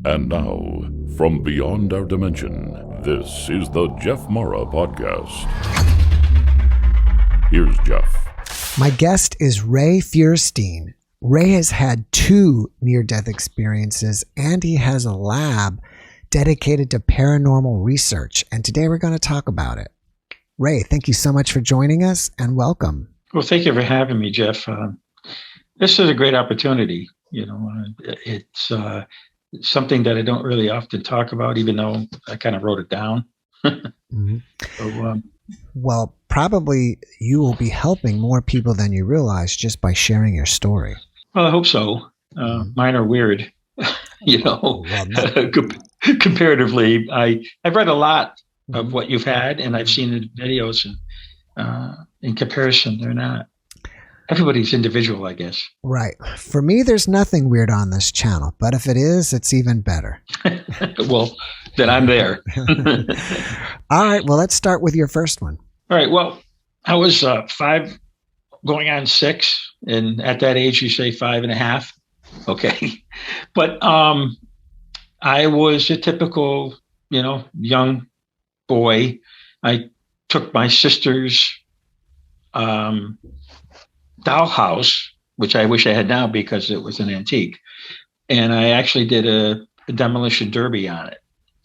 And now, from beyond our dimension, this is the JeffMara podcast. Here's Jeff. My guest is Ray Feurstein. Ray has had 2 near-death experiences, and he has a lab dedicated to paranormal research. And today we're going to talk about it. Ray, thank you so much for joining us, and welcome. Well, thank you for having me, Jeff. This is a great opportunity. It's something that I don't really often talk about, even though I kind of wrote it down. Mm-hmm. Well, probably you will be helping more people than you realize just by sharing your story. Well, I hope so. Mine are weird, Well, comparatively. I've read a lot of what you've had, and I've seen the videos, and in comparison, they're not. Everybody's individual, I guess. Right. For me, there's nothing weird on this channel, but if it is, it's even better. Well, then I'm there. All right. Well, let's start with your first one. All right. Well, I was 5 going on 6. And at that age, you say 5.5. Okay. But I was a typical, young boy. I took my sister's dollhouse, which I wish I had now because it was an antique. And I actually did a demolition derby on it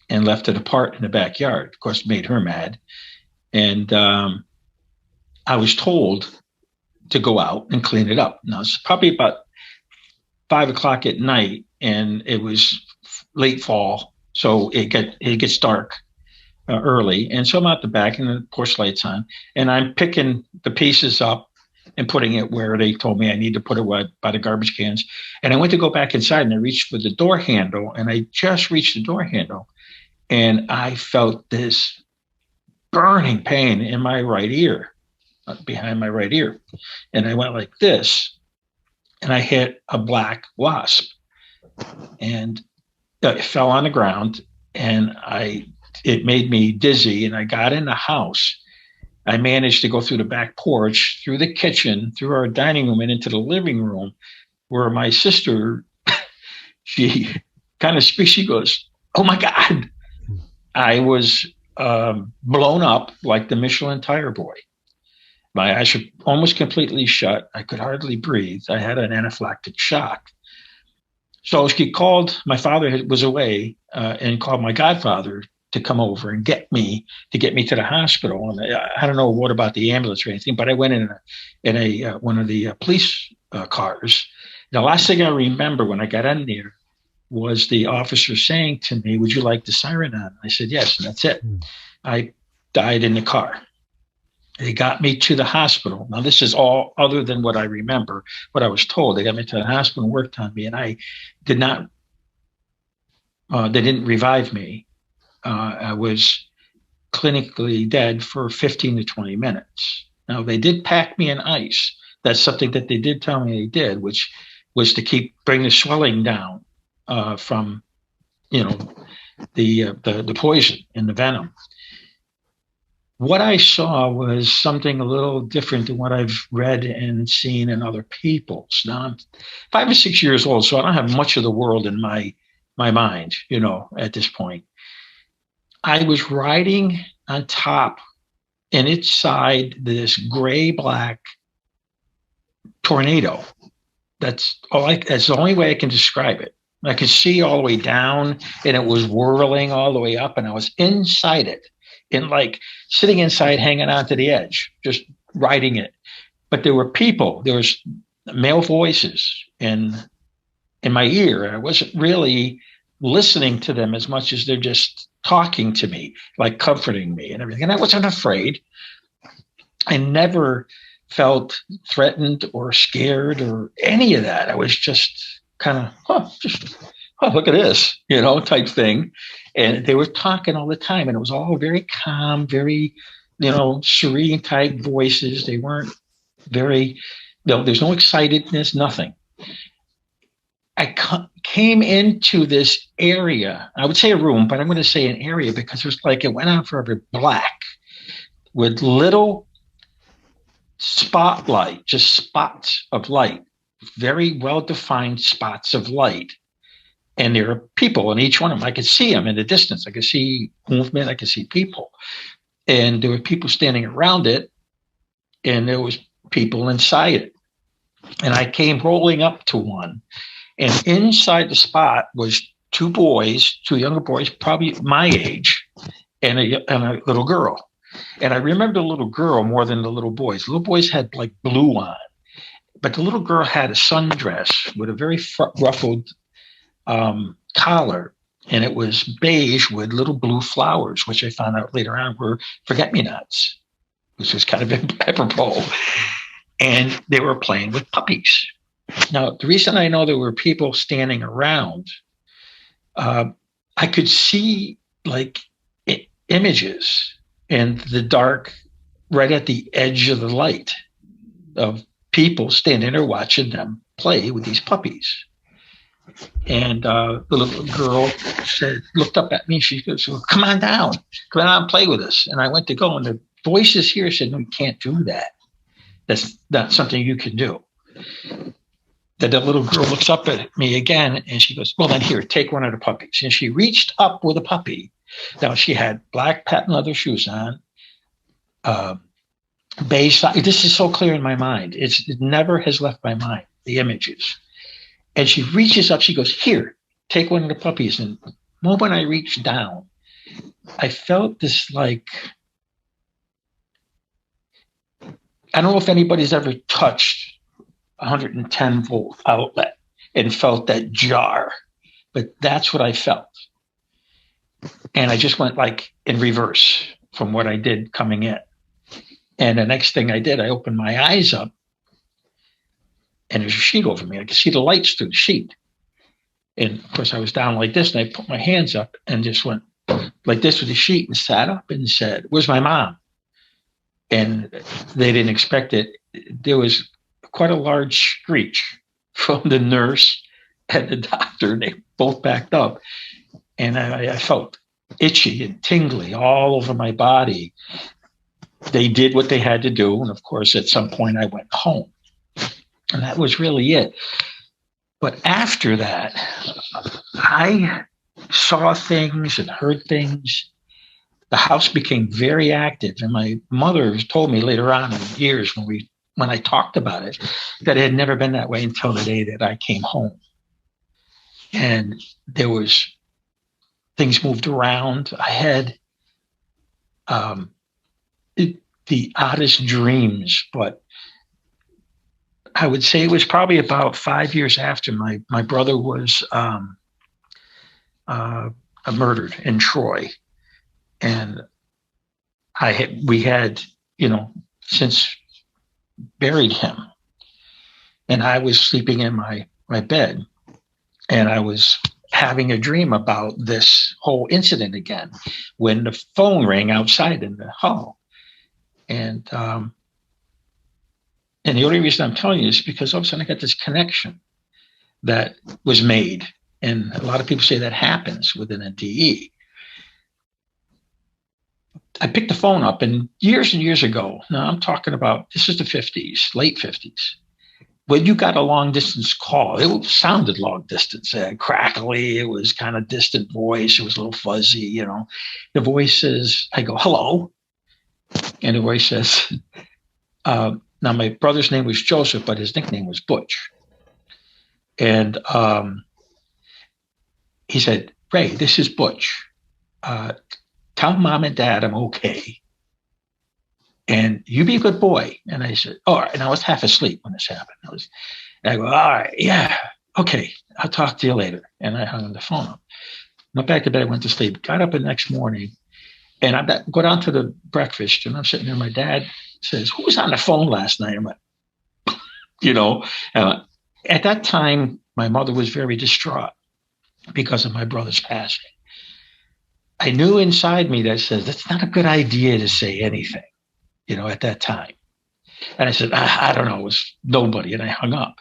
and left it apart in the backyard. Of course, made her mad. And I was told to go out and clean it up. Now, it's probably about 5 o'clock at night, and it was late fall. So it gets dark early. And so I'm out the back, and the porch light's on, and I'm picking the pieces up and putting it where they told me I need to put it by the garbage cans. And I went to go back inside, and I reached for the door handle, and I just reached the door handle, and I felt this burning pain in my right ear, behind my right ear. And I went like this, and I hit a black wasp, and it fell on the ground, and it made me dizzy, and I got in the house. I managed to go through the back porch, through the kitchen, through our dining room, and into the living room, where my sister, she kind of speaks. She goes, "Oh my God!" I was blown up like the Michelin tire boy. My eyes were almost completely shut. I could hardly breathe. I had an anaphylactic shock. So she called. My father was away, and called my godfather to come over and get me to the hospital. And I don't know what about the ambulance or anything, but I went in a one of the police cars. The last thing I remember when I got in there was the officer saying to me, "Would you like the siren on?" I said, "Yes," and that's it. I died in the car. They got me to the hospital. Now, this is all other than what I remember, what I was told. They got me to the hospital and worked on me, and I did not, they didn't revive me. I was clinically dead for 15 to 20 minutes. Now, they did pack me in ice. That's something that they did tell me they did, which was to bring the swelling down from, the poison and the venom. What I saw was something a little different than what I've read and seen in other people's. Now, I'm 5 or 6 years old, so I don't have much of the world in my mind, at this point. I was riding on top, and inside this gray-black tornado. That's the only way I can describe it. I could see all the way down, and it was whirling all the way up, and I was inside it, and like sitting inside, hanging on to the edge, just riding it. But there were people, there was male voices in my ear. I wasn't really listening to them as much as they're just talking to me, like comforting me and everything. And I wasn't afraid. I never felt threatened or scared or any of that. I was just kind of, look at this, type thing. And they were talking all the time, and it was all very calm, very, serene type voices. They weren't very, there's no excitedness, nothing. I came into this area. I would say a room, but I'm going to say an area because it went on forever, black with little spotlight, just spots of light, very well-defined spots of light. And there are people in each one of them. I could see them in the distance. I could see movement. I could see people. And there were people standing around it, and there was people inside it. And I came rolling up to one, and inside the spot was two younger boys, probably my age, and a little girl. And I remember the little girl more than the little boys. The little boys had like blue on, but the little girl had a sundress with a very ruffled collar, and it was beige with little blue flowers, which I found out later on were forget-me-nots, which was kind of apropos. And they were playing with puppies. Now, the reason I know there were people standing around, I could see like images in the dark, right at the edge of the light, of people standing there watching them play with these puppies. And the little girl looked up at me. She goes, well, come on down, play with us. And I went to go, and the voices here said, no, you can't do that. That's not something you can do. Then the little girl looks up at me again, and she goes, well, then here, take one of the puppies. And she reached up with a puppy. Now, she had black patent leather shoes on, beige. This is so clear in my mind. It never has left my mind, the images. And she reaches up, she goes, here, take one of the puppies. And the moment I reached down, I felt this like, I don't know if anybody's ever touched 110 volt outlet and felt that jar, but that's what I felt. And I just went like in reverse from what I did coming in. And the next thing I did, I opened my eyes up, and there's a sheet over me. I could see the lights through the sheet. And of course I was down like this, and I put my hands up and just went like this with the sheet and sat up and said, where's my mom? And they didn't expect it. There was quite a large screech from the nurse and the doctor. They both backed up. And I felt itchy and tingly all over my body. They did what they had to do. And of course, at some point I went home. And that was really it. But after that, I saw things and heard things. The house became very active. And my mother told me later on in years when I talked about it, that it had never been that way until the day that I came home. And there was things moved around. I had the oddest dreams, but I would say it was probably about 5 years after my brother was murdered in Troy. And we had, since buried him. And I was sleeping in my bed, and I was having a dream about this whole incident again when the phone rang outside in the hall. And the only reason I'm telling you is because all of a sudden I got this connection that was made. And a lot of people say that happens with an NDE. I picked the phone up, and years ago, now I'm talking about, this is the 50s, late 50s. When you got a long distance call, it sounded long distance, crackly. It was kind of distant voice. It was a little fuzzy, The voice says, I go, hello. And the voice says, now my brother's name was Joseph, but his nickname was Butch. And he said, Ray, this is Butch. Tell mom and dad I'm okay. And you be a good boy. And I said, all right. And I was half asleep when this happened. I go, all right, yeah, okay, I'll talk to you later. And I hung the phone up. Went back to bed, went to sleep, got up the next morning, and I go down to the breakfast, and I'm sitting there. My dad says, who was on the phone last night? I'm like, at that time, my mother was very distraught because of my brother's passing. I knew inside me that says, that's not a good idea to say anything, at that time. And I said, I don't know, it was nobody. And I hung up.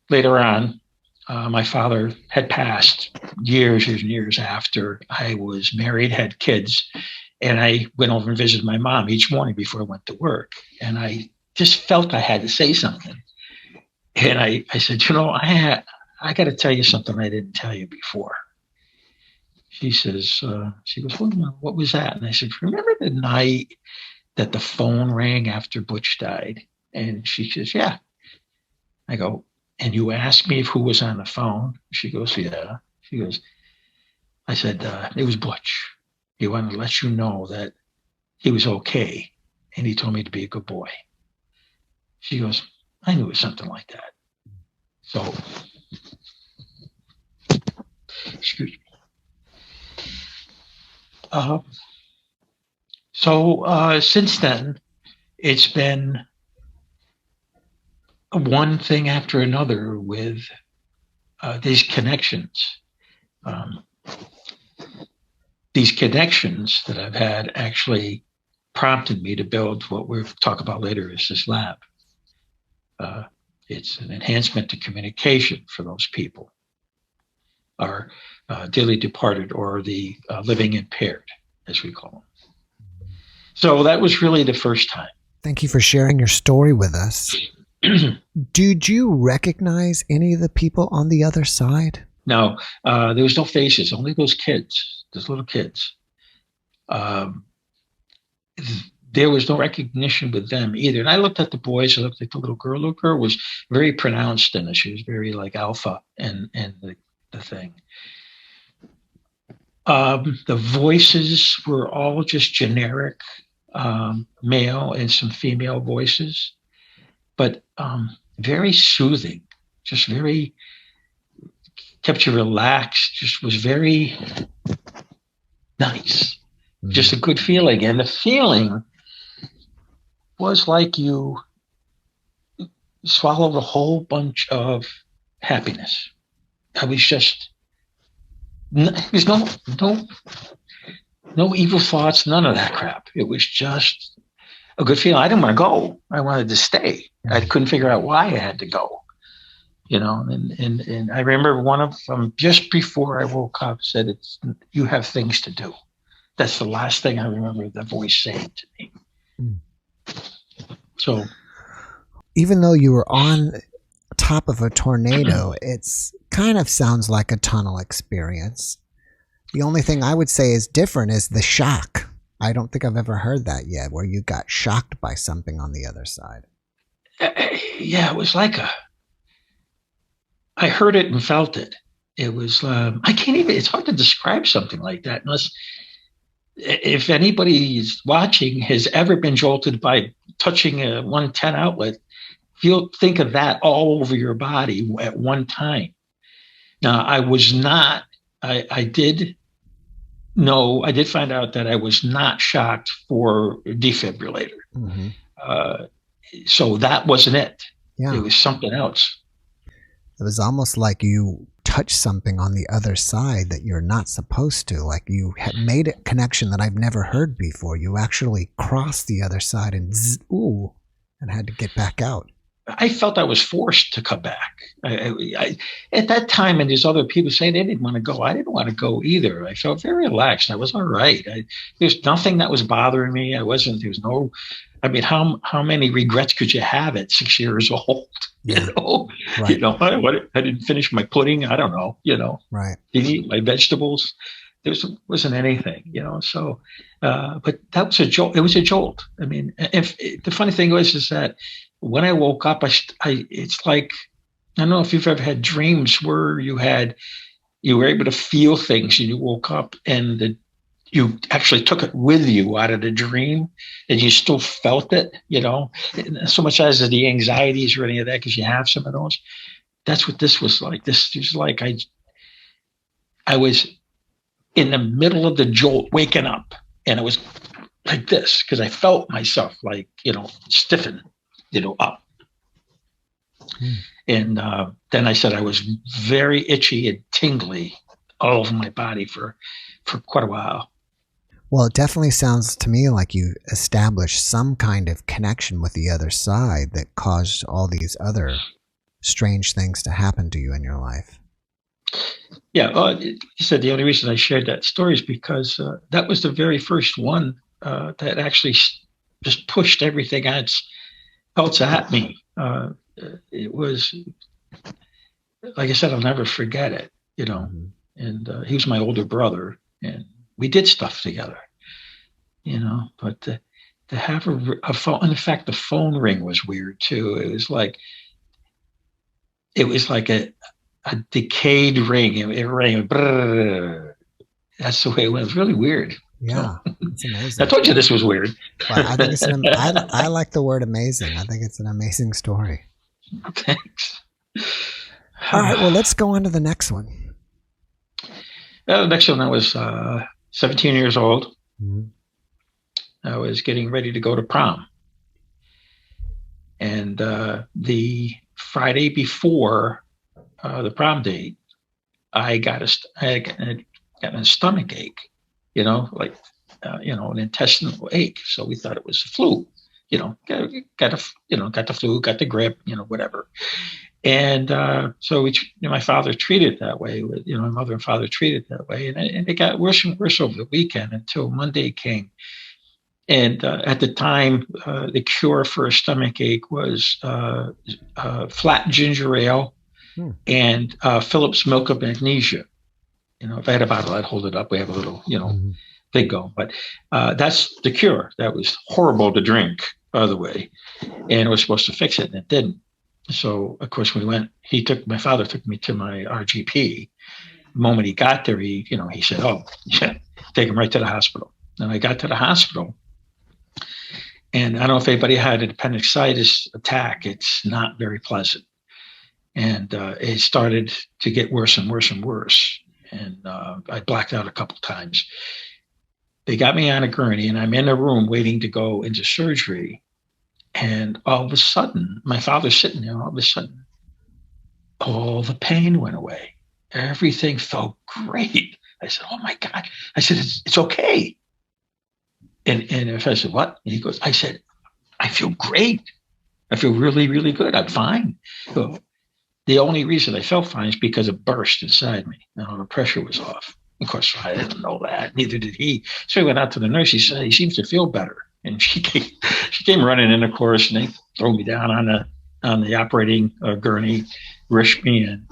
Later on, my father had passed years and years after I was married, had kids. And I went over and visited my mom each morning before I went to work. And I just felt I had to say something. And I said, I got to tell you something I didn't tell you before. She says, she goes, well, what was that? And I said, remember the night that the phone rang after Butch died? And she says, yeah. I go, and you asked me if who was on the phone? She goes, yeah. She goes, I said, it was Butch. He wanted to let you know that he was okay. And he told me to be a good boy. She goes, I knew it was something like that. So, excuse me. So since then, it's been one thing after another with these connections. These connections that I've had actually prompted me to build what we'll talk about later is this lab. It's an enhancement to communication for those people, our dearly departed or the living impaired, as we call them. So that was really the first time. Thank you for sharing your story with us. Did you recognize any of the people on the other side? No, there was no faces, only those kids, those little kids. There was no recognition with them either. And I looked at the boys, I looked at the little girl. The little girl was very pronounced in it. She was very like alpha and the thing. The voices were all just generic male and some female voices, but very soothing, just very, kept you relaxed, just was very nice. Mm-hmm. Just a good feeling. And the feeling was like you swallowed a whole bunch of happiness. I was just, there's no evil thoughts, none of that crap. It was just a good feeling. I didn't want to go. I wanted to stay. I couldn't figure out why I had to go. And I remember one of them just before I woke up said, you have things to do. That's the last thing I remember the voice saying to me. So, even though you were on top of a tornado, it's kind of sounds like a tunnel experience. The only thing I would say is different is the shock. I don't think I've ever heard that yet, where you got shocked by something on the other side. Yeah, it was like I heard it and felt it. It was, I can't even, it's hard to describe something like that unless, if anybody is watching has ever been jolted by touching a 110 outlet, you'll think of that all over your body at one time. Now, I was not, I did find out that I was not shocked for defibrillator. Mm-hmm. So that wasn't it. Yeah. It was something else. It was almost like you touched something on the other side that you're not supposed to. Like you had made a connection that I've never heard before. You actually crossed the other side and and had to get back out. I felt I was forced to come back. I at that time, and there's other people saying they didn't want to go. I didn't want to go either. I felt very relaxed. I was all right. There's nothing that was bothering me. There was no, I mean, how many regrets could you have at 6 years old? Yeah. Right. I didn't finish my pudding. I don't know, Right. Didn't eat my vegetables. There wasn't anything, so, but that was a jolt. It was a jolt. I mean, the funny thing is that when I woke up, it's like, I don't know if you've ever had dreams where you were able to feel things and you woke up and you actually took it with you out of the dream and you still felt it, so much as the anxieties or any of that, because you have some of those. That's what this was like. This was like, I was in the middle of the jolt waking up, and it was like this, because I felt myself like, stiffen, up. And then I said I was very itchy and tingly all over my body for quite a while. Well, it definitely sounds to me like you established some kind of connection with the other side that caused all these other strange things to happen to you in your life. Yeah, you said the only reason I shared that story is because that was the very first one that actually just pushed everything else at me. It was like I said, I'll never forget it, Mm-hmm. and he was my older brother, and we did stuff together, but to have a phone, in fact, the phone ring was weird too. It was like a decayed ring. It rang. Brrr. That's the way it went. It was really weird. So Yeah, it's I amazing. told you this was weird. Well, I think I like the word amazing. I think it's an amazing story. Thanks. All right, well, let's go on to the next one. The next one, I was 17 years old. Mm-hmm. I was getting ready to go to prom. And the Friday before the prom date, I got a stomach ache, like an intestinal ache. So we thought it was the flu. Got the flu, got the grip, whatever. And so my father treated it that way. My mother and father treated it that way, and it got worse and worse over the weekend until Monday came. And at the time, the cure for a stomach ache was flat ginger ale and Phillips milk of magnesia. If I had a bottle, I'd hold it up. We have a little, thing going. But that's the cure. That was horrible to drink, by the way, and it was supposed to fix it, and it didn't. So, of course, my father took me to my RGP. The moment he got there, he said, "Oh, yeah, take him right to the hospital." And I got to the hospital. And I don't know if anybody had an appendicitis attack. It's not very pleasant. And it started to get worse and worse and worse. And I blacked out a couple times. They got me on a gurney, and I'm in a room waiting to go into surgery. And all of a sudden, my father's sitting there. All of a sudden, all the pain went away. Everything felt great. I said, "Oh my God." I said, it's okay. And if I said, "What?" And he goes, I said, "I feel great. I feel really, really good. I'm fine." So the only reason I felt fine is because it burst inside me. The pressure was off. Of course, I didn't know that. Neither did he. So he went out to the nurse. He said, "He seems to feel better." And she came running in, of course, and they threw me down on the operating gurney, rushed me in.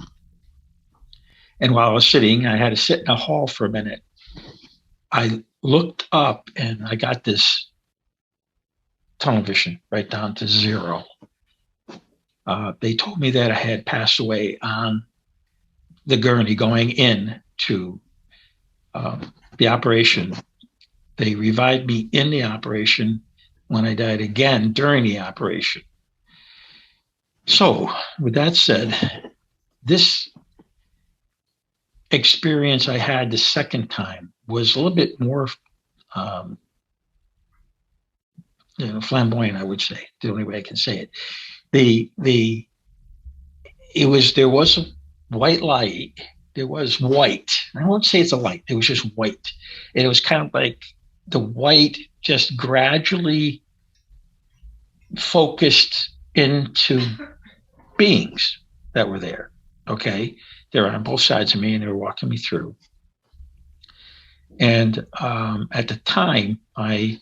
And while I was sitting, I had to sit in a hall for a minute. I looked up and I got this tunnel vision right down to zero. They told me that I had passed away on the gurney going in to the operation. They revived me in the operation when I died again during the operation. So, with that said, this experience I had the second time was a little bit more flamboyant, I would say, the only way I can say it. There was a white light. There was white. I won't say it's a light. It was just white. And it was kind of like the white just gradually focused into beings that were there. Okay. They were on both sides of me and they were walking me through. And at the time, I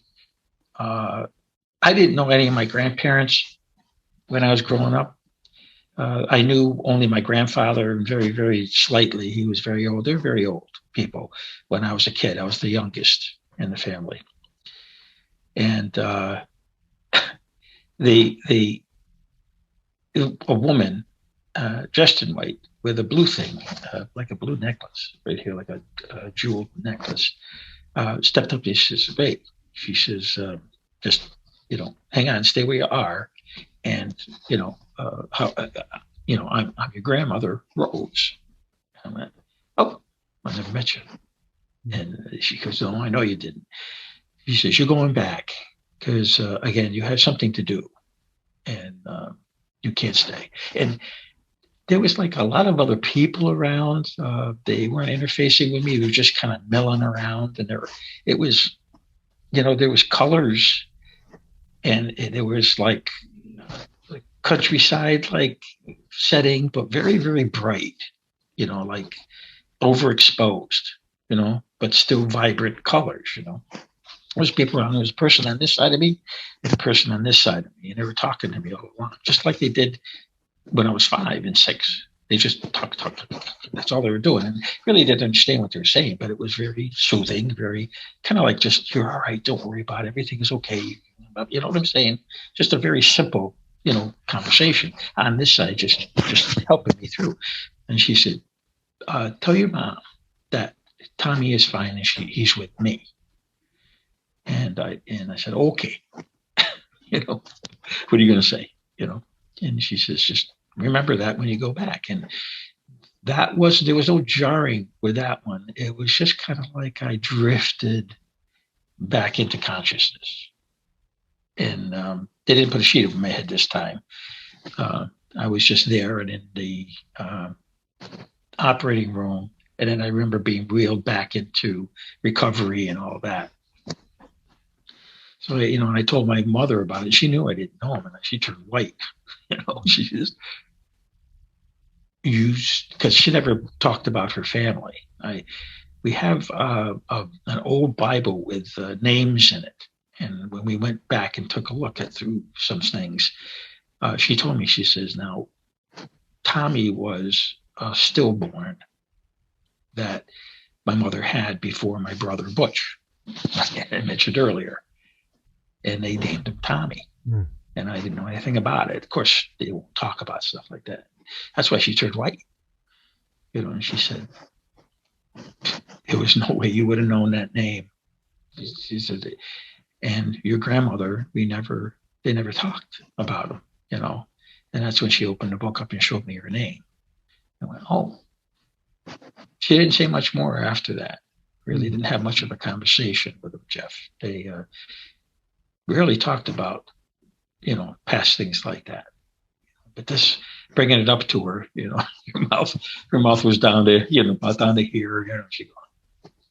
didn't know any of my grandparents when I was growing up. I knew only my grandfather very, very slightly. He was very old. They're very old people. When I was a kid, I was the youngest in the family. And a woman dressed in white with a blue thing, like a blue necklace right here, like a jeweled necklace, stepped up to me. She says, "Wait," she says, "just, hang on, stay where you are. And, I'm your grandmother, Rose." I went, "Oh, I never met you." And she goes, "Oh, I know you didn't." She says, "You're going back because, again, you have something to do and you can't stay." And there was like a lot of other people around. They weren't interfacing with me. They were just kind of milling around. And there was colors and there was like countryside like setting, but very, very bright, like overexposed, but still vibrant colors, There was people around. There was a person on this side of me and a person on this side of me. And they were talking to me all along, just like they did when I was 5 and 6. They just talk, talk, talk, talk. That's all they were doing. And really didn't understand what they were saying, but it was very soothing, very kind of like just, you're all right, don't worry about it. Everything is okay. You know what I'm saying? Just a very simple, conversation on this side, just helping me through. And she said, tell your mom that Tommy is fine and he's with me. And I said, okay, what are you going to say? And she says, just remember that when you go back. And there was no jarring with that one. It was just kind of like I drifted back into consciousness. And they didn't put a sheet over my head this time. I was just there and in the operating room. And then I remember being wheeled back into recovery and all that. So, and I told my mother about it. She knew I didn't know him, and she turned white. She just used, because she never talked about her family. We have an old Bible with names in it. And when we went back and took a look through some things, she told me, she says, now, Tommy was a stillborn that my mother had before my brother Butch, I mentioned earlier. And they named him Tommy. Mm. And I didn't know anything about it. Of course, they won't talk about stuff like that. That's why she turned white. And she said, there was no way you would have known that name. She said, and your grandmother, they never talked about him, And that's when she opened the book up and showed me her name. I went, oh. She didn't say much more after that. Really didn't have much of a conversation with him, Jeff. They rarely talked about, past things like that. But this, bringing it up to her, her mouth was down to, about down to here, she going,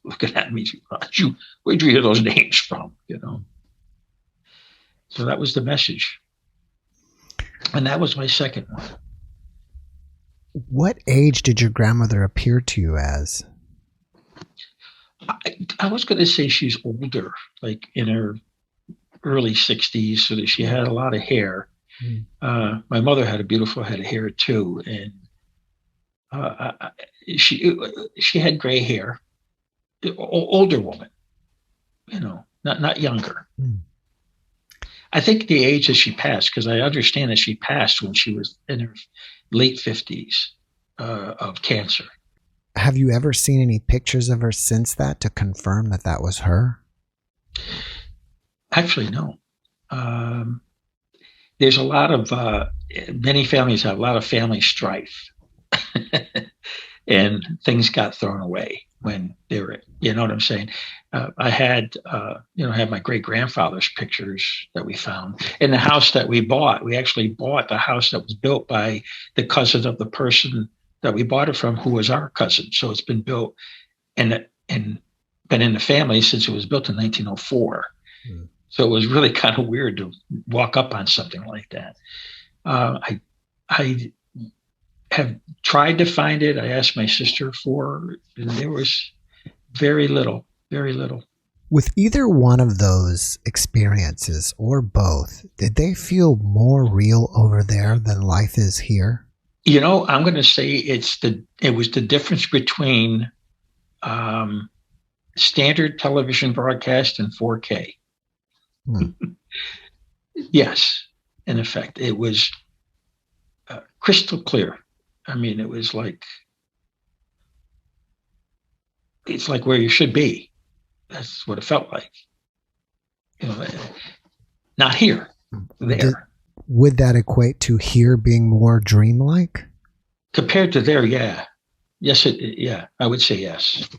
looking at me, where'd you hear those names from, So that was the message. And that was my second one. What age did your grandmother appear to you as? I was going to say she's older, like in her early 60s, so that she had a lot of hair. Mm. My mother had a beautiful head of hair too, and she had gray hair. Older woman, not younger. Mm. I think the age that she passed, because I understand that she passed when she was in her late 50s of cancer. Have you ever seen any pictures of her since that to confirm that that was her? Actually, no. There's a lot of, many families have a lot of family strife. And things got thrown away when they were, you know what I'm saying? I had, had my great grandfather's pictures that we found in the house that we bought. We actually bought the house that was built by the cousin of the person that we bought it from, who was our cousin. So it's been built and been in the family since it was built in 1904. Mm. So it was really kind of weird to walk up on something like that. I have tried to find it. I asked my sister for, and there was very little. With either one of those experiences or both, did they feel more real over there than life is here? I'm going to say it was the difference between standard television broadcast and 4K. Hmm. Yes, in effect, it was crystal clear. I mean, it was like, it's like where you should be. That's what it felt like. Not here, there. Would that equate to here being more dreamlike? Compared to there, yeah. Yes, yeah, I would say yes.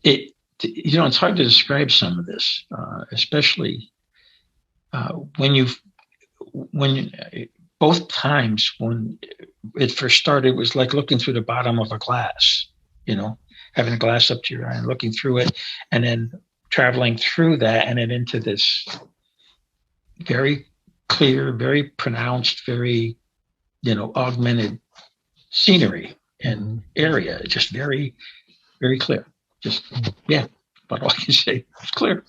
It's hard to describe some of this, especially when both times when it first started, it was like looking through the bottom of a glass, having a glass up to your eye and looking through it, and then traveling through that and then into this very clear, very pronounced, very, augmented scenery and area. Just very, very clear. Just, yeah, about all I can say. It's clear.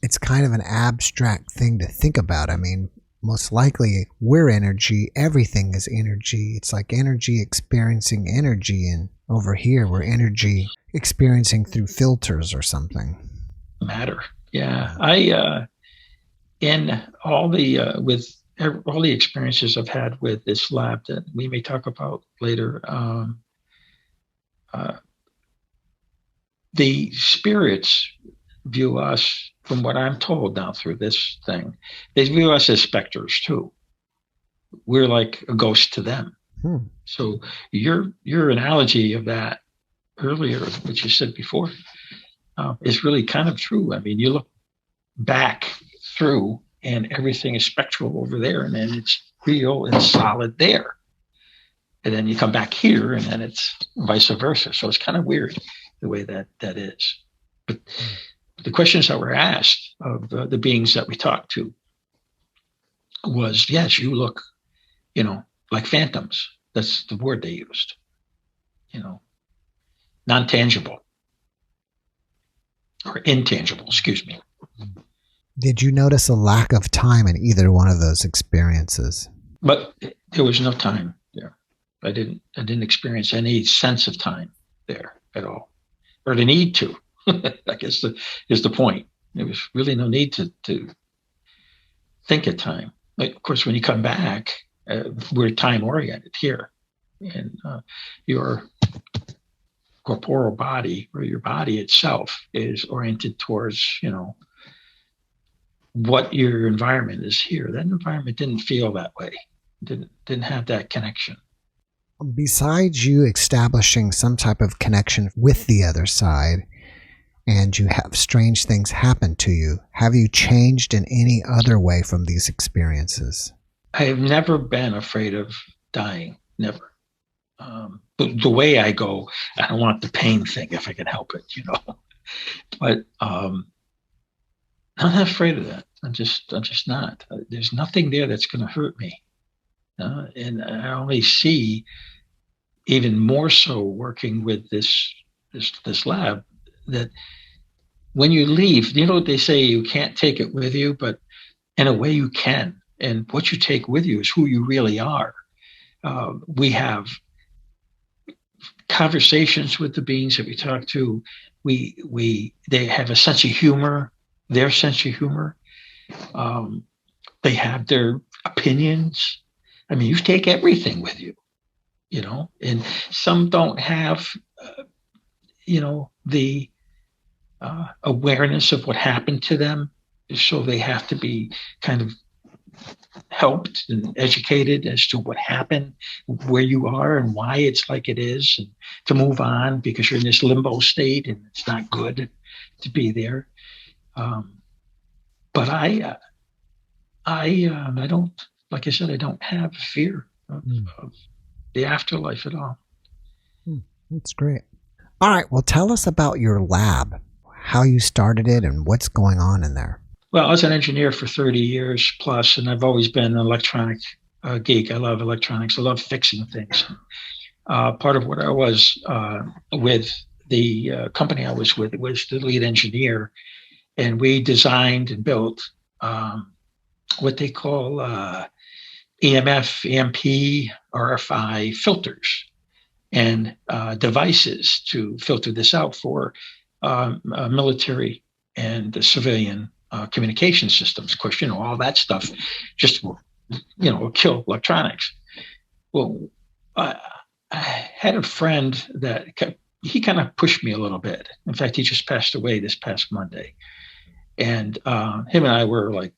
it's kind of an abstract thing to think about. I mean, most likely we're energy. Everything is energy. It's like energy experiencing energy. And over here, we're energy experiencing through filters or something. Matter. Yeah. In all the, with all the experiences I've had with this lab that we may talk about later, the spirits view us, from what I'm told now through this thing, they view us as specters too. We're like a ghost to them. So your analogy of that earlier, which you said before, is really kind of true. I mean, you look back through and everything is spectral over there, and then it's real and solid there. And then you come back here and then it's vice versa. So it's kind of weird the way that is. But the questions that were asked of the beings that we talked to was, yes, you look, like phantoms. That's the word they used, non-tangible or intangible, excuse me. Did you notice a lack of time in either one of those experiences? But there was no time there. I didn't experience any sense of time there at all, or the need to. I guess is the point. There was really no need to think of time. Like, of course, when you come back, we're time oriented here, and your corporeal body, or your body itself, is oriented towards what your environment is here. That environment didn't feel that way. Didn't have that connection. Besides you establishing some type of connection with the other side, and you have strange things happen to you, have you changed in any other way from these experiences? I have never been afraid of dying. Never. The way I go, I don't want the pain thing if I can help it, But I'm not afraid of that. I'm just not. There's nothing there that's going to hurt me. And I only see, even more so working with this lab, that when you leave, what they say, you can't take it with you, but in a way you can. And what you take with you is who you really are. We have conversations with the beings that we talk to. They have a sense of humor, their sense of humor. They have their opinions. I mean, you take everything with you, and some don't have, the awareness of what happened to them. So they have to be kind of helped and educated as to what happened, where you are and why it's like it is, and to move on, because you're in this limbo state and it's not good to be there. But I don't, like I said, I don't have fear of the afterlife at all. That's great. All right. Well, tell us about your lab, how you started it and what's going on in there. Well, I was an engineer for 30 years plus, and I've always been an electronic geek. I love electronics. I love fixing things. Part of what I was with the company I was with was the lead engineer, and we designed and built what they call EMF, EMP, RFI filters and devices to filter this out for military and the civilian communication systems. Of course, all that stuff just will kill electronics. Well, I had a friend that he kind of pushed me a little bit. In fact, he just passed away this past Monday. And him and I were like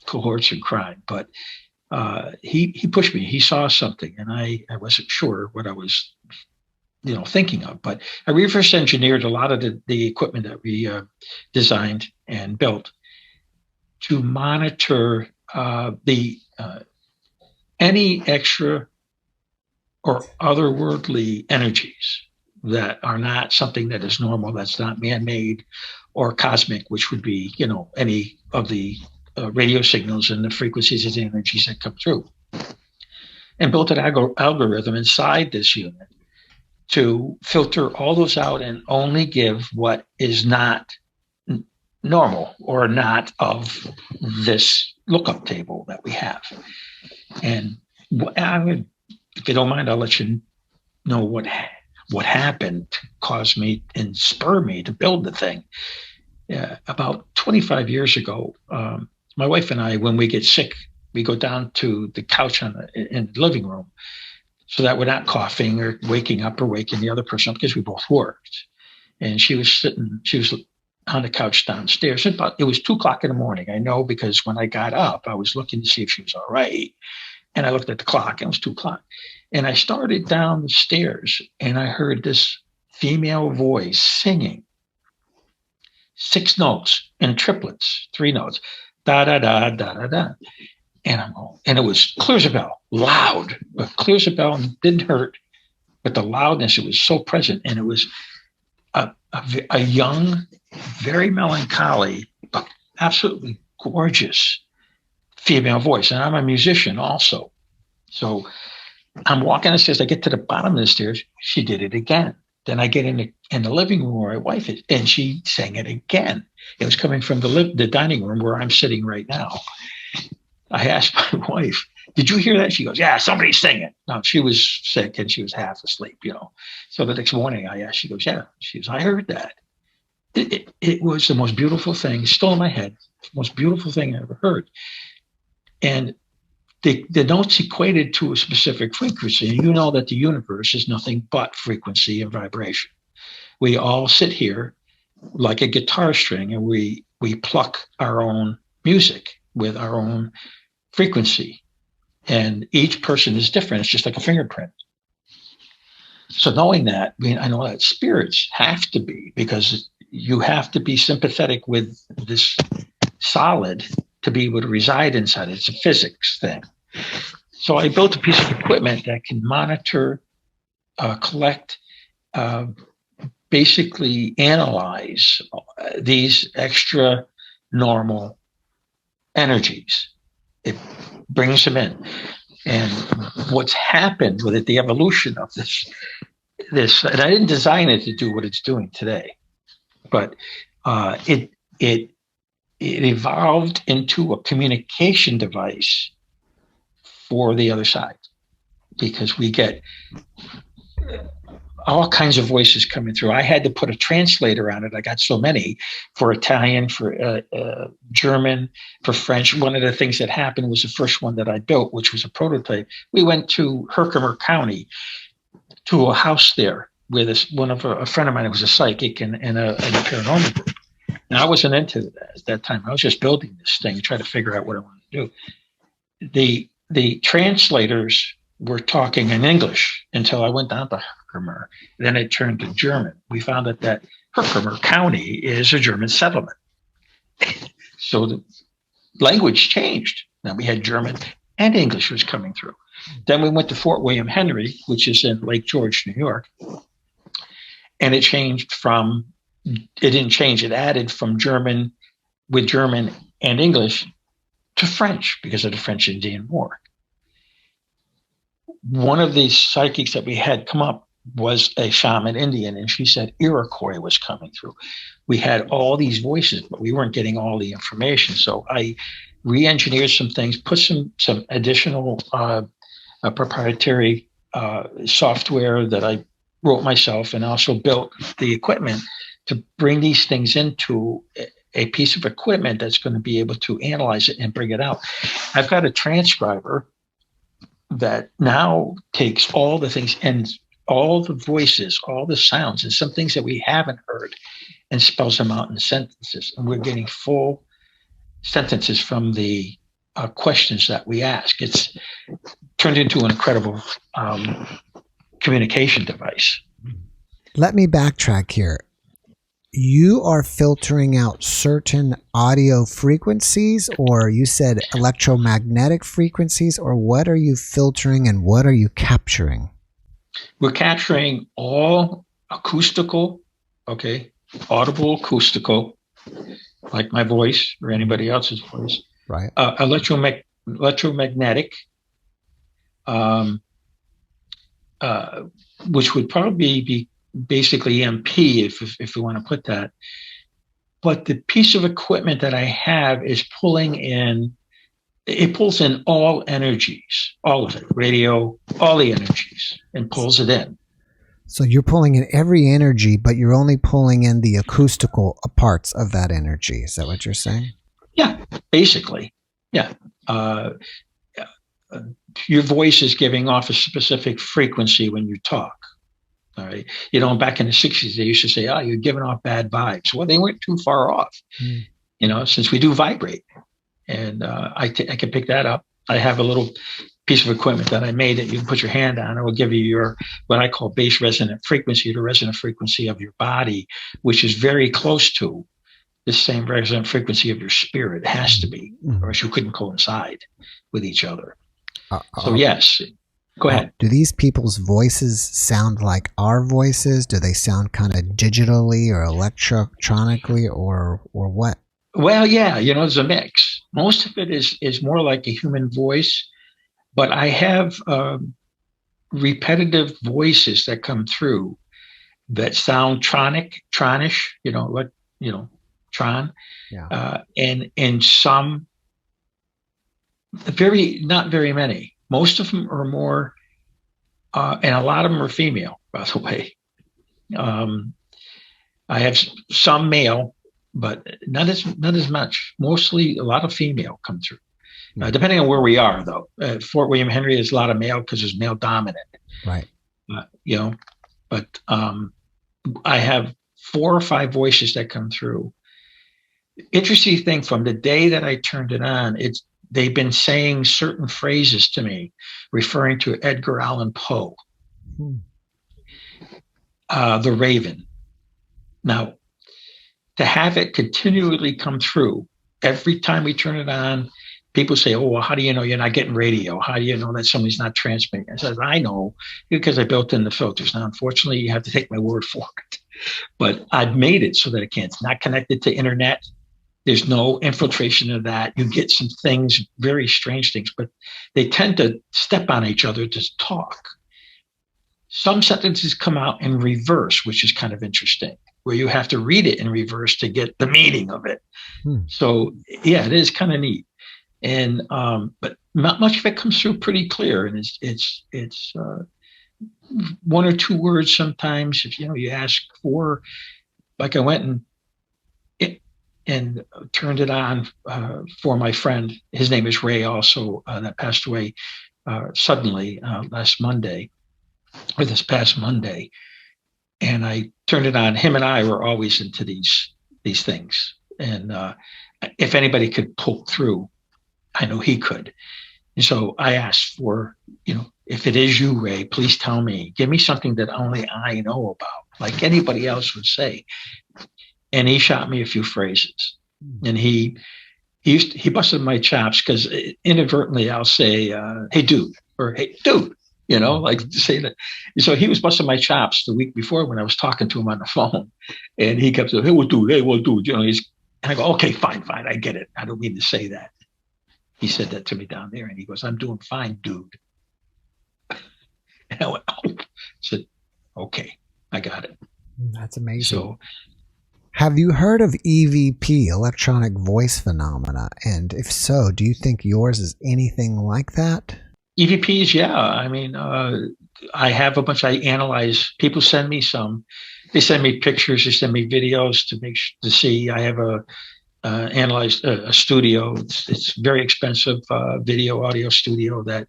cohorts in crime, but he pushed me. He saw something, and I wasn't sure what I was thinking of, but I reverse engineered a lot of the equipment that we designed and built to monitor any extra or otherworldly energies that are not something that is normal, that's not man-made or cosmic, which would be, any of the radio signals and the frequencies of the energies that come through. And built an algorithm inside this unit to filter all those out and only give what is not normal or not of this lookup table that we have. And I would, if you don't mind, I'll let you know what happened to cause me and spur me to build the thing. About 25 years ago, my wife and I, when we get sick, we go down to the couch in the living room so that we're not coughing or waking up or waking the other person up, because we both worked. And she was on the couch downstairs. It was 2:00 in the morning. I know because when I got up, I was looking to see if she was all right. And I looked at the clock and it was 2:00. And I started down the stairs and I heard this female voice singing 6 notes in triplets, 3 notes, da da da da da da. And it was clear as a bell, loud, but clear as a bell, and didn't hurt. But the loudness, it was so present. And it was a young, very melancholy, but absolutely gorgeous female voice. And I'm a musician also. So I'm walking the stairs. I get to the bottom of the stairs. She did it again. Then I get in the living room where my wife is, and she sang it again. It was coming from the dining room where I'm sitting right now. I asked my wife, "Did you hear that?" She goes, "Yeah, somebody's singing." No, she was sick and she was half asleep, So the next morning I asked, she goes, "Yeah." She goes, "I heard that." It was the most beautiful thing, still in my head, the most beautiful thing I ever heard. And the notes equated to a specific frequency. And you know that the universe is nothing but frequency and vibration. We all sit here like a guitar string, and we pluck our own music with our own frequency. And each person is different. It's just like a fingerprint. So knowing that, I know that spirits have to be, because you have to be sympathetic with this solid to be able to reside inside it. It's a physics thing. So I built a piece of equipment that can monitor, collect, basically analyze these extra normal energies. It brings them in. And what's happened with it, the evolution of this, and I didn't design it to do what it's doing today, but it evolved into a communication device for the other side, because we get all kinds of voices coming through. I had to put a translator on it. I got so many, for Italian, for German, for French. One of the things that happened was the first one that I built, which was a prototype. We went to Herkimer County to a house there with a friend of mine who was a psychic and a paranormal group. And I wasn't into that at that time. I was just building this thing and trying to figure out what I wanted to do. The translators were talking in English until I went down to Herkimer. Then it turned to German. We found out that Herkimer County is a German settlement. So the language changed. Now we had German and English was coming through. Then we went to Fort William Henry, which is in Lake George, New York. And it didn't change. It added from German and English to French because of the French-Indian War. One of these psychics that we had come up was a shaman Indian, and she said Iroquois was coming through. We had all these voices, but we weren't getting all the information. So I re-engineered some things, put some additional proprietary software that I wrote myself, and also built the equipment to bring these things into a piece of equipment that's going to be able to analyze it and bring it out. I've got a transcriber that now takes all the things and all the voices, all the sounds, and some things that we haven't heard, and spells them out in sentences. And we're getting full sentences from the questions that we ask. It's turned into an incredible communication device. Let me backtrack here. You are filtering out certain audio frequencies, or you said electromagnetic frequencies, or what are you filtering and what are you capturing? We're capturing all acoustical, audible acoustical, like my voice or anybody else's voice. Right. Electromagnetic, which would probably be basically EMP, if we want to put that. but the piece of equipment that I have is it pulls in all energies, all of it, radio, all the energies, and pulls it in. So you're pulling in every energy, but you're only pulling in the acoustical parts of that energy. Is that what you're saying? Yeah, basically. Yeah. Your voice is giving off a specific frequency when you talk. All right. Back in the 60s, they used to say, you're giving off bad vibes. Well, they weren't too far off, since we do vibrate. And I can pick that up. I have a little piece of equipment that I made that you can put your hand on. It will give you what I call base resonant frequency, the resonant frequency of your body, which is very close to the same resonant frequency of your spirit. It has to be, or else you couldn't coincide with each other. So yes, go ahead. Do these people's voices sound like our voices? Do they sound kind of digitally or electronically or what? Well, yeah, there's a mix. Most of it is more like a human voice, but I have repetitive voices that come through that sound tronish, Tron. Yeah. And some not very many. Most of them are more, and a lot of them are female, by the way. I have some male, but not as much. Mostly a lot of female come through. Depending on where we are, though. Fort William Henry is a lot of male because it's male dominant. Right. But I have 4 or 5 voices that come through. Interesting thing, from the day that I turned it on, they've been saying certain phrases to me, referring to Edgar Allan Poe, The Raven. Now, to have it continually come through every time we turn it on, people say, "Oh, well, how do you know you're not getting radio? How do you know that somebody's not transmitting?" I said, "I know because I built in the filters." Now, unfortunately, you have to take my word for it, but I've made it so that it's not connected to internet. There's no infiltration of that. You get some things, very strange things, but they tend to step on each other to talk. Some sentences come out in reverse, which is kind of interesting, where you have to read it in reverse to get the meaning of it. So, yeah, it is kind of neat. And but not much of it comes through pretty clear, and it's 1 or 2 words sometimes. If you ask for, like I went and turned it on for my friend. His name is Ray, also that passed away suddenly this past Monday, and I turned it on. Him and I were always into these things, and if anybody could pull through, I know he could. And so I asked for, if it is you, Ray, please tell me. Give me something that only I know about, like anybody else would say. And he shot me a few phrases. And he busted my chops because inadvertently I'll say, "Hey, dude," or "Hey, dude," like to say that. So he was busting my chops the week before when I was talking to him on the phone. And he kept saying, "Hey, what dude? Hey, what dude?" And I go, "Okay, fine. I get it. I don't mean to say that." He said that to me down there, and he goes, "I'm doing fine, dude." And I went, "Oh," I said, "Okay, I got it." That's amazing. So, have you heard of EVP, electronic voice phenomena? And if so, do you think yours is anything like that? EVPs, yeah. I mean, I have a bunch I analyze. People send me some. They send me pictures. They send me videos to see. I have analyzed a studio. It's very expensive video audio studio that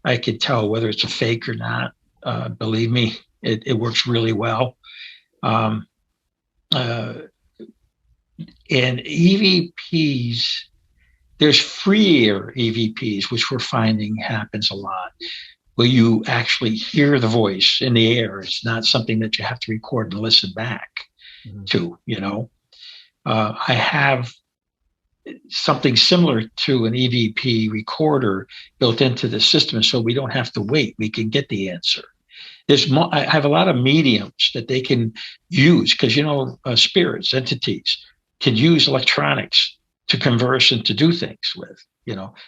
I could tell whether it's a fake or not. Believe me, it works really well. And EVPs, there's freer EVPs, which we're finding happens a lot, where you actually hear the voice in the air. It's not something that you have to record and listen back to, I have something similar to an EVP recorder built into the system, so we don't have to wait. We can get the answer. I have a lot of mediums that they can use because, spirits, entities can use electronics to converse and to do things with.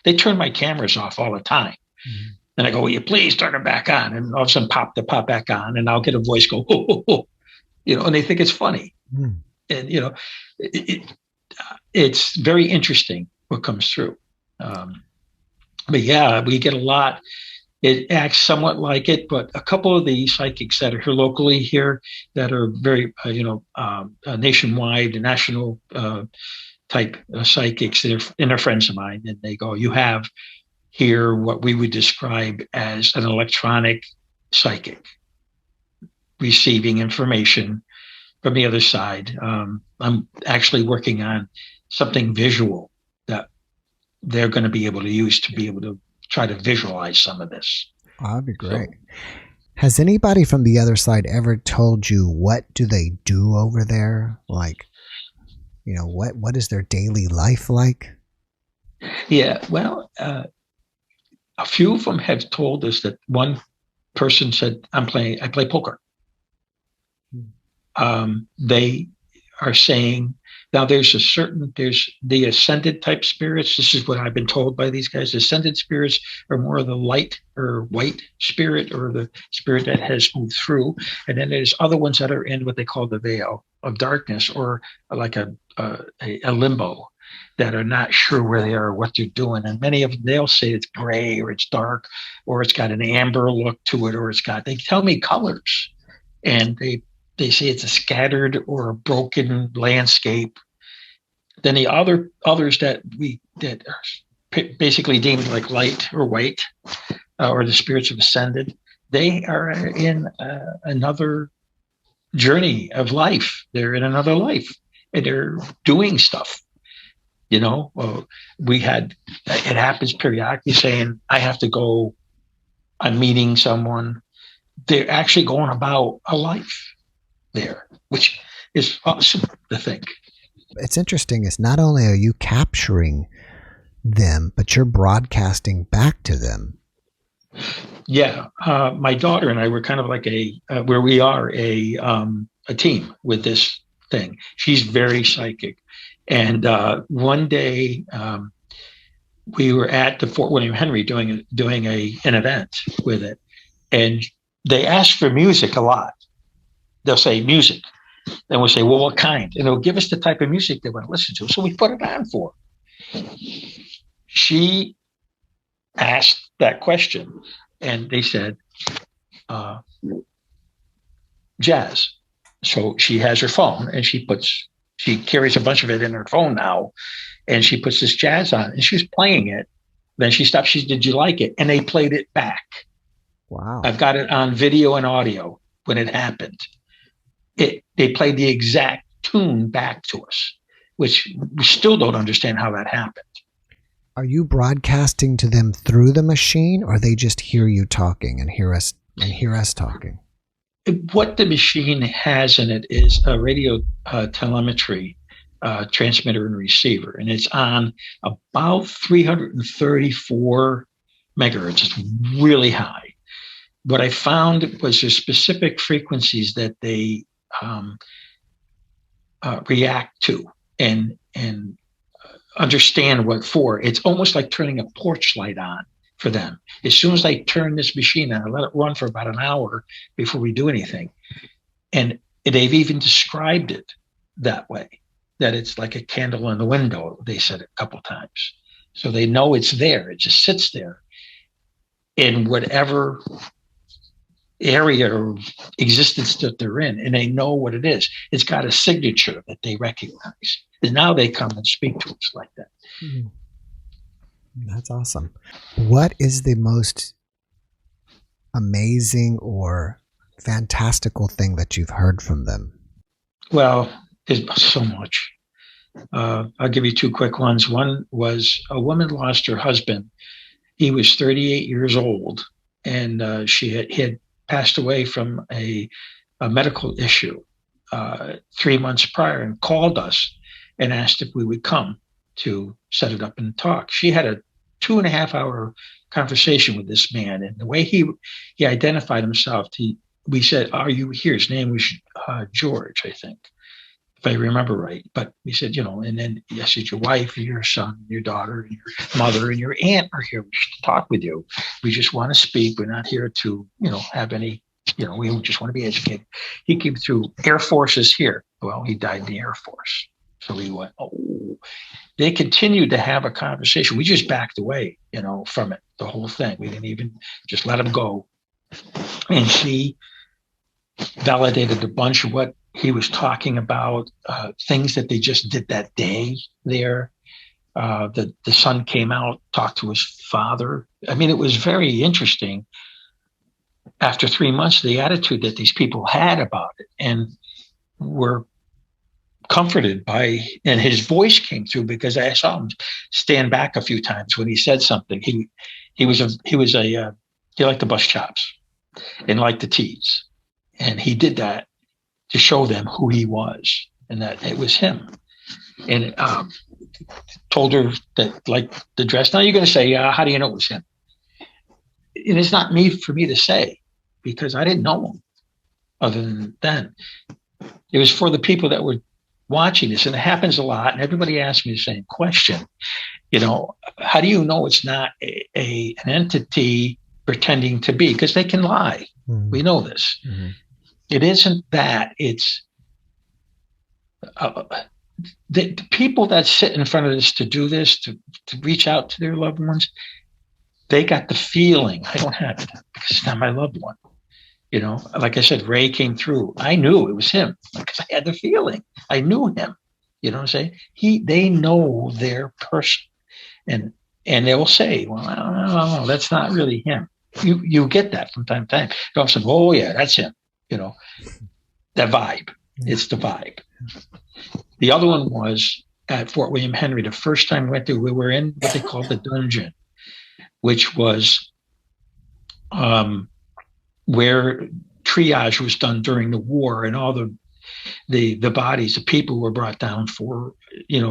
They turn my cameras off all the time. And I go, "Will you please turn them back on?" And all of a sudden pop back on, and I'll get a voice go, "Oh, oh, oh," and they think it's funny. And, it's very interesting what comes through. But yeah, we get a lot. It acts somewhat like it, but a couple of the psychics that are here locally here that are very, nationwide, national type psychics, they're friends of mine, and they go, you have here what we would describe as an electronic psychic receiving information from the other side. I'm actually working on something visual that they're going to be able to use to be able to try to visualize some of this. Oh, that'd be great. So, has anybody from the other side ever told you what do they do over there? Like, what is their daily life like? Yeah, well, a few of them have told us that one person said, I play poker. They are saying, now there's the ascended type spirits. This is what I've been told by these guys. Ascended spirits are more of the light or white spirit, or the spirit that has moved through. And then there's other ones that are in what they call the veil of darkness, or like a limbo, that are not sure where they are or what they're doing. And many of them, they'll say it's gray, or it's dark, or it's got an amber look to it, or they tell me colors. And they say it's a scattered or a broken landscape. Then the others that are basically deemed like light or white, or the spirits have ascended, they are in another journey of life. They're in another life, and they're doing stuff. It happens periodically, saying, I have to go, I'm meeting someone. They're actually going about a life there, which is awesome to think. It's interesting. It's not only are you capturing them, but you're broadcasting back to them. Yeah. My daughter and I were kind of like a team with this thing. She's very psychic. And one day we were at the Fort William Henry doing an event with it. And they ask for music a lot. They'll say music. Then we'll say, well, what kind? And they'll give us the type of music they want to listen to. So we put it on for her. She asked that question, and they said, jazz. So she has her phone, and she carries a bunch of it in her phone now, and she puts this jazz on, and she was playing it. Then she stopped. She said, did you like it? And they played it back. Wow. I've got it on video and audio when it happened. They played the exact tune back to us, which we still don't understand how that happened. Are you broadcasting to them through the machine, or they just hear you talking and hear us talking? What the machine has in it is a radio telemetry transmitter and receiver, and it's on about 334 megahertz. It's really high. What I found was there's specific frequencies that they react to and understand what for. It's almost like turning a porch light on for them. As soon as I turn this machine on, I let it run for about an hour before we do anything. And they've even described it that way, that it's like a candle in the window. They said it a couple of times. So they know it's there. It just sits there in whatever area or existence that they're in, and they know what it is. It's got a signature that they recognize. And now they come and speak to us like that. That's awesome. What is the most amazing or fantastical thing that you've heard from them? Well, there's so much. I'll give you two quick ones. One was a woman lost her husband. He was 38 years old, and he had passed away from a medical issue 3 months prior, and called us and asked if we would come to set it up and talk. She had a 2.5-hour conversation with this man, and the way he identified himself, we said, "Are you here?" His name was George, I think, if I remember right. But we said, and then I said, your wife, your son, your daughter, and your mother, and your aunt are here. We should talk with you. We just want to speak. We're not here to, have any, we just want to be educated. He came through. Air Force is here. Well, he died in the Air Force. So we went, oh. They continued to have a conversation. We just backed away, from it, the whole thing. We didn't even just let him go. And she validated a bunch of what he was talking about, things that they just did that day there. The son came out, talked to his father. I mean, it was very interesting. After 3 months, the attitude that these people had about it, and were comforted by, and his voice came through, because I saw him stand back a few times when he said something. He liked the bus chops and liked the teas, and he did that to show them who he was and that it was him. And told her that, like, the dress. Now you're going to say, how do you know it was him? And it's not for me to say, because I didn't know him other than then. It was for the people that were watching this, and it happens a lot. And everybody asks me the same question. How do you know it's not an entity pretending to be? Because they can lie. Mm-hmm. We know this. Mm-hmm. It isn't that. It's the people that sit in front of this to do this, to reach out to their loved ones. They got the feeling. I don't have it because it's not my loved one. Like I said, Ray came through. I knew it was him because I had the feeling. I knew him. You know what I'm saying? They know their person, and they will say, "Well, I don't know, that's not really him." You get that from time to time. Don't say, "Oh yeah, that's him." That vibe. It's the vibe. The other one was at Fort William Henry. The first time we went there, we were in what they called the dungeon, which was where triage was done during the war, and all the bodies, the people were brought down for,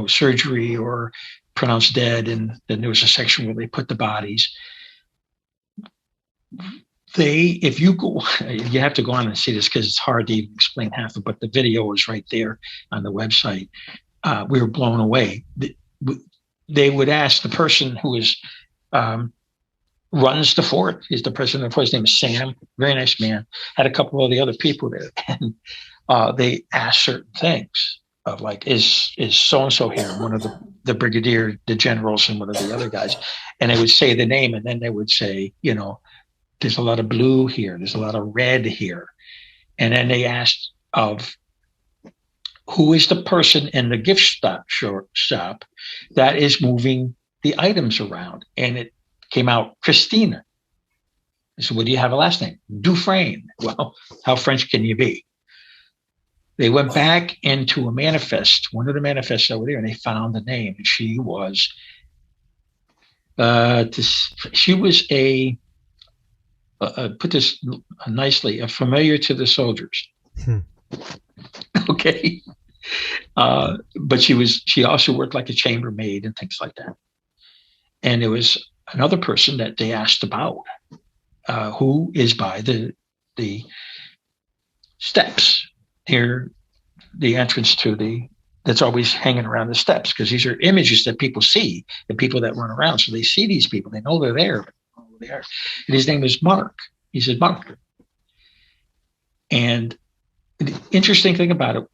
surgery or pronounced dead. And then there was a section where they put the bodies. If you go, you have to go on and see this because it's hard to even explain half of it, but the video is right there on the website. We were blown away. They would ask the person who is, runs the fort. He's the president of the fort. His name is Sam. Very nice man. Had a couple of the other people there. And they asked certain things of, like, is so-and-so here? One of the brigadier, the generals, and one of the other guys. And they would say the name, and then they would say, there's a lot of blue here. There's a lot of red here. And then they asked of who is the person in the gift shop that is moving the items around. And it came out Christina. I said, what do you have a last name? Dufresne. Well, how French can you be? They went back into a manifest, one of the manifests over there, and they found the name. And she was, put this nicely, a familiar to the soldiers. Okay. But she also worked like a chambermaid and things like that. And there was another person that they asked about, who is by the steps near the entrance to that's always hanging around the steps, because these are images that people see, the people that run around. So they see these people, they know they're there, but they don't know who they are. And his name is Mark. He said, Mark. And the interesting thing about it,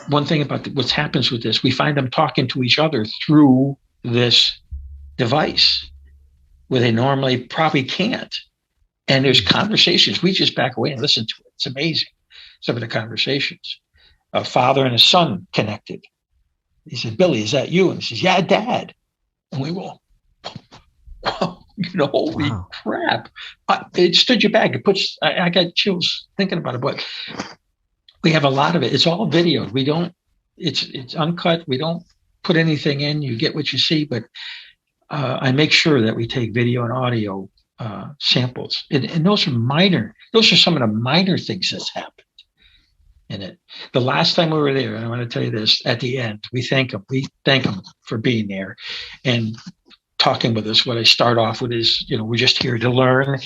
one thing about what happens with this, we find them talking to each other through this device where they normally probably can't. And there's conversations. We just back away and listen to it. It's amazing. Some of the conversations. A father and a son connected. He said, Billy, is that you? And he says, yeah, Dad. And we will, holy crap. It stood you back. I got chills thinking about it, but we have a lot of it. It's all videoed. It's uncut. We don't put anything in. You get what you see, but I make sure that we take video and audio samples. And those are minor. Those are some of the minor things that's happened in it. The last time we were there, and I want to tell you this, at the end, we thank them. We thank them for being there and talking with us. What I start off with is, we're just here to learn,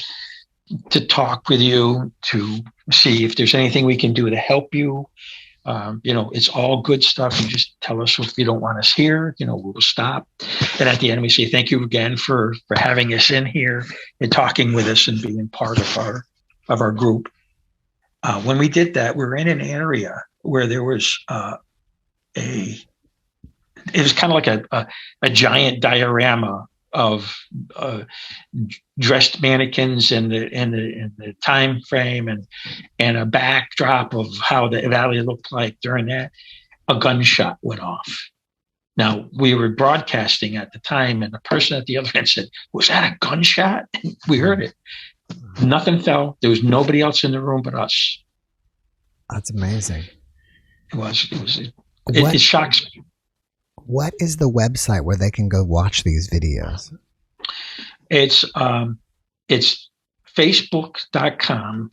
to talk with you, to see if there's anything we can do to help you. It's all good stuff. You just tell us if you don't want us here, we'll stop. And at the end, we say, thank you again for having us in here and talking with us and being part of our group. When we did that, we were in an area where there was it was kind of like a giant diorama of dressed mannequins in the time frame, and a backdrop of how the valley looked like during that. A gunshot went off. Now, we were broadcasting at the time, and the person at the other end said, "Was that a gunshot?" And we heard it. Nothing fell. There was nobody else in the room but us. That's amazing. It shocks me. What is the website where they can go watch these videos? It's facebook.com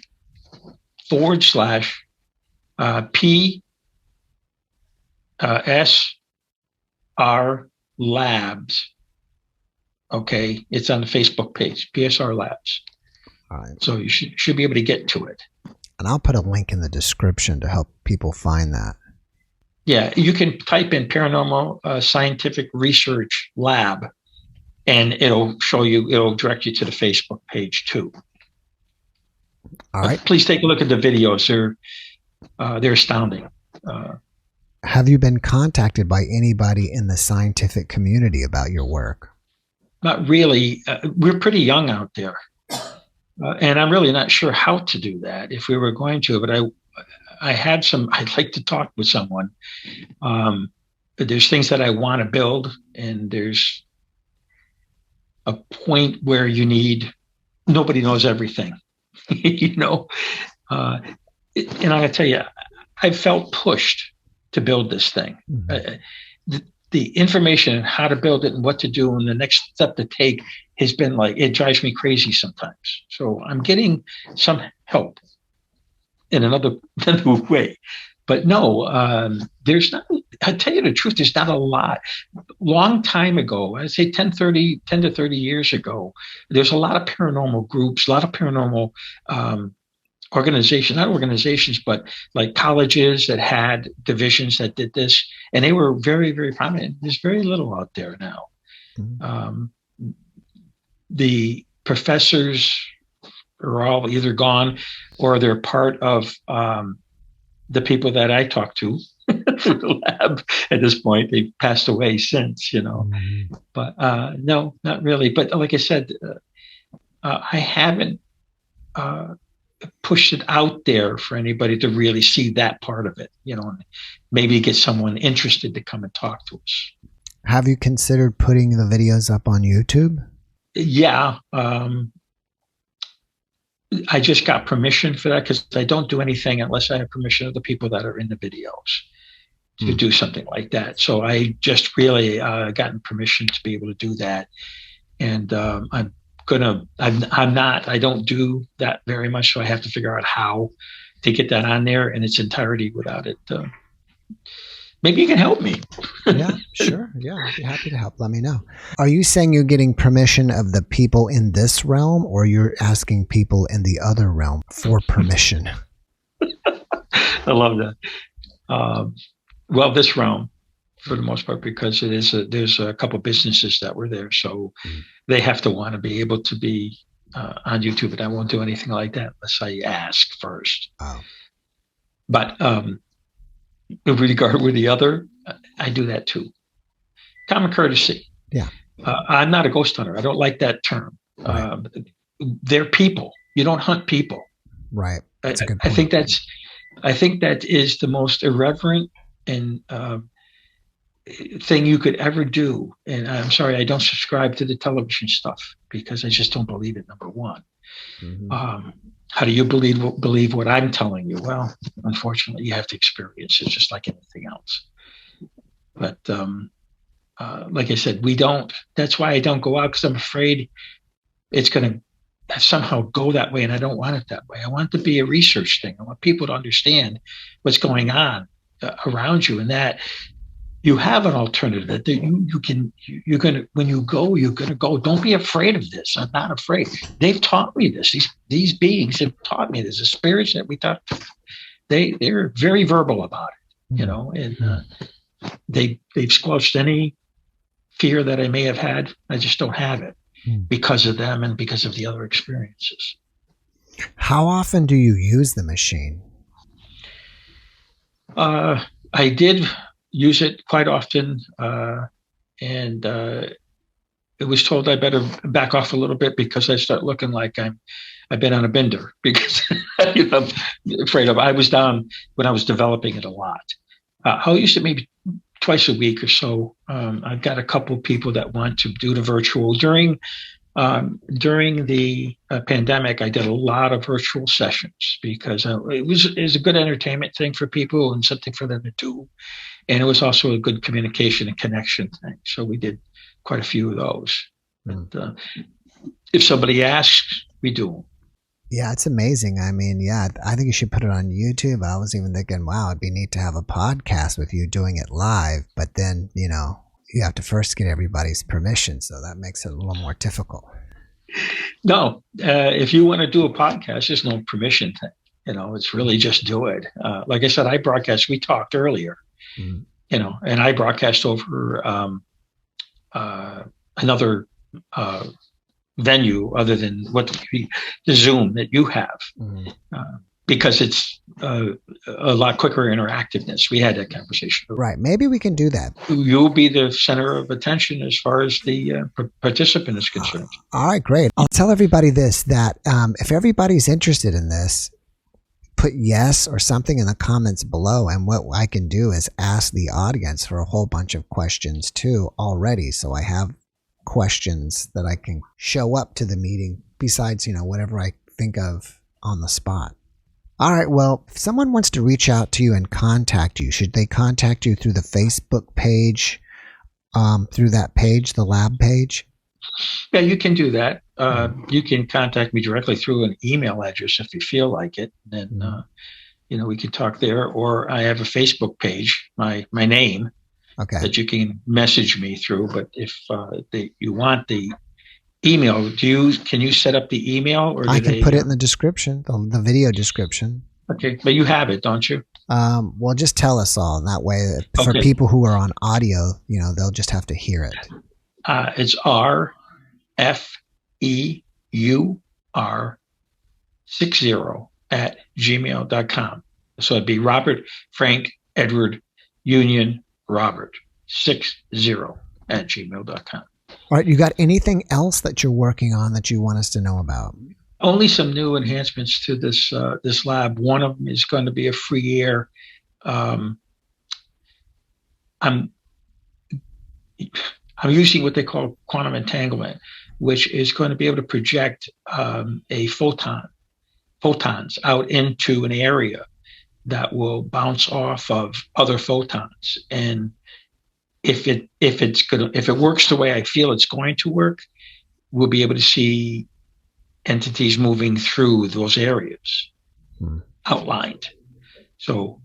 /PSR Labs. Okay, it's on the Facebook page, PSR Labs. All right. So you should be able to get to it. And I'll put a link in the description to help people find that. Yeah, you can type in Paranormal Scientific Research Lab, and it'll direct you to the Facebook page too. All right. Please take a look at the videos. They're astounding. Have you been contacted by anybody in the scientific community about your work? Not really. We're pretty young out there. And I'm really not sure how to do that if we were going to, but I'd like to talk with someone. But there's things that I want to build, and there's a point where nobody knows everything, And I'm going to tell you, I felt pushed to build this thing. Mm-hmm. The information on how to build it and what to do and the next step to take has been it drives me crazy sometimes. So I'm getting some help in another way. But no, there's not, I'll tell you the truth, there's not a lot. Long time ago, I'd say 10 to 30 years ago, there's a lot of paranormal groups, a lot of paranormal not organizations, but like colleges that had divisions that did this, and they were very, very prominent. There's very little out there now. Mm-hmm. The professors are all either gone or they're part of the people that I talk to through the lab at this point. They've passed away since, Mm-hmm. But no, not really. But like I said, I haven't pushed it out there for anybody to really see that part of it, and maybe get someone interested to come and talk to us. Have you considered putting the videos up on YouTube? Yeah. I just got permission for that because I don't do anything unless I have permission of the people that are in the videos to do something like that. So I just really gotten permission to be able to do that. And I don't do that very much, so I have to figure out how to get that on there in its entirety without it. Maybe you can help me. Yeah, sure. Yeah, I'd be happy to help. Let me know. Are you saying you're getting permission of the people in this realm, or you're asking people in the other realm for permission? I love that. Well, this realm, for the most part, because there's a couple of businesses that were there, so they have to want to be able to be on YouTube, and I won't do anything like that unless I ask first. Oh. But in regard with the other, I do that too. Common courtesy. Yeah. I'm not a ghost hunter. I don't like that term. Right. They're people. You don't hunt people. Right. That's a good point. I think that is the most irreverent and thing you could ever do. And I'm sorry, I don't subscribe to the television stuff because I just don't believe it. Number one. Mm-hmm. How do you believe what I'm telling you? Well, unfortunately, you have to experience it just like anything else. But like I said, we don't. That's why I don't go out, because I'm afraid it's going to somehow go that way, and I don't want it that way. I want it to be a research thing. I want people to understand what's going on around you, and that you have an alternative. That you're gonna when you go, you're gonna go. Don't be afraid of this. I'm not afraid. They've taught me this. These beings have taught me this. The spirits that we talk to, they're very verbal about it, and they've squelched any fear that I may have had. I just don't have it because of them and because of the other experiences. How often do you use the machine? I did use it quite often, and it was told I better back off a little bit because I start looking like I've been on a bender because I'm afraid of. I was down when I was developing it a lot. I'll use it maybe twice a week or so. I've got a couple of people that want to do the virtual during the pandemic. I did a lot of virtual sessions because it was a good entertainment thing for people and something for them to do, and it was also a good communication and connection thing. So we did quite a few of those. But if somebody asks, we do them. Yeah, it's amazing. I mean, yeah, I think you should put it on YouTube. I was even thinking, wow, it'd be neat to have a podcast with you doing it live. But then, you have to first get everybody's permission. So that makes it a little more difficult. No, if you want to do a podcast, there's no permission thing. It's really just do it. Like I said, I broadcast, we talked earlier, and I broadcast over another venue other than the Zoom that you have, because it's a lot quicker interactiveness. We had that conversation. Right. Maybe we can do that. You'll be the center of attention as far as the participant is concerned. All right, great. I'll tell everybody this, that if everybody's interested in this, put yes or something in the comments below. And what I can do is ask the audience for a whole bunch of questions too already. So I have questions that I can show up to the meeting besides, whatever I think of on the spot. All right. Well, if someone wants to reach out to you and contact you, should they contact you through the Facebook page, through that page, the lab page? Yeah, you can do that. You can contact me directly through an email address if you feel like it. Then, we can talk there. Or I have a Facebook page, my name, that you can message me through. But if you want the email, can you set up the email? Or I can put it in the description, the video description. Okay, but you have it, don't you? Well, just tell us all. And that way, for people who are on audio, they'll just have to hear it. It's RFEUR60@gmail.com. So it'd be Robert, Frank, Edward, Union, Robert, 60@gmail.com. All right. You got anything else that you're working on that you want us to know about? Only some new enhancements to this lab. One of them is going to be a free air. I'm using what they call quantum entanglement, which is going to be able to project photons out into an area that will bounce off of other photons. And if it works the way I feel it's going to work, we'll be able to see entities moving through those areas outlined. So,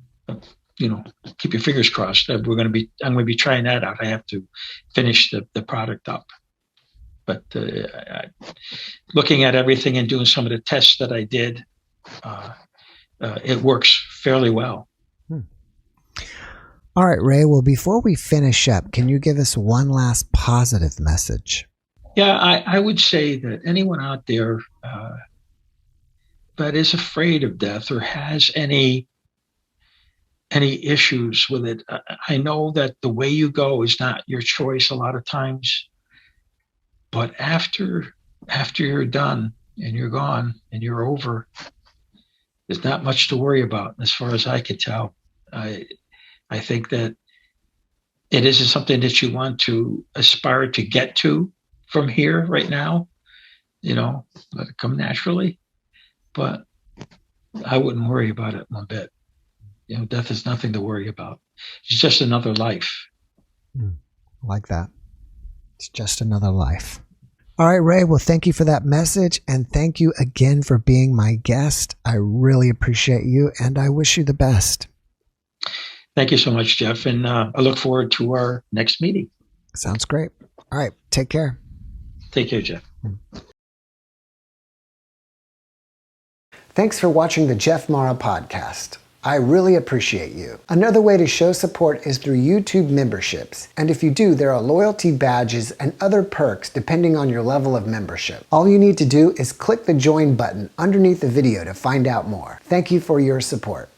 keep your fingers crossed. I'm going to be trying that out. I have to finish the product up. But looking at everything and doing some of the tests that I did, it works fairly well. All right, Ray. Well, before we finish up, can you give us one last positive message? Yeah, I would say that anyone out there that is afraid of death or has any issues with it, I know that the way you go is not your choice a lot of times. But after you're done and you're gone and you're over, there's not much to worry about as far as I could tell. I think that it isn't something that you want to aspire to get to from here right now, let it come naturally. But I wouldn't worry about it one bit. Death is nothing to worry about. It's just another life. Like that. It's just another life. All right, Ray. Well, thank you for that message. And thank you again for being my guest. I really appreciate you and I wish you the best. Thank you so much, Jeff. And I look forward to our next meeting. Sounds great. All right. Take care. Take care, Jeff. Thanks for watching the JeffMara podcast. I really appreciate you. Another way to show support is through YouTube memberships. And if you do, there are loyalty badges and other perks depending on your level of membership. All you need to do is click the join button underneath the video to find out more. Thank you for your support.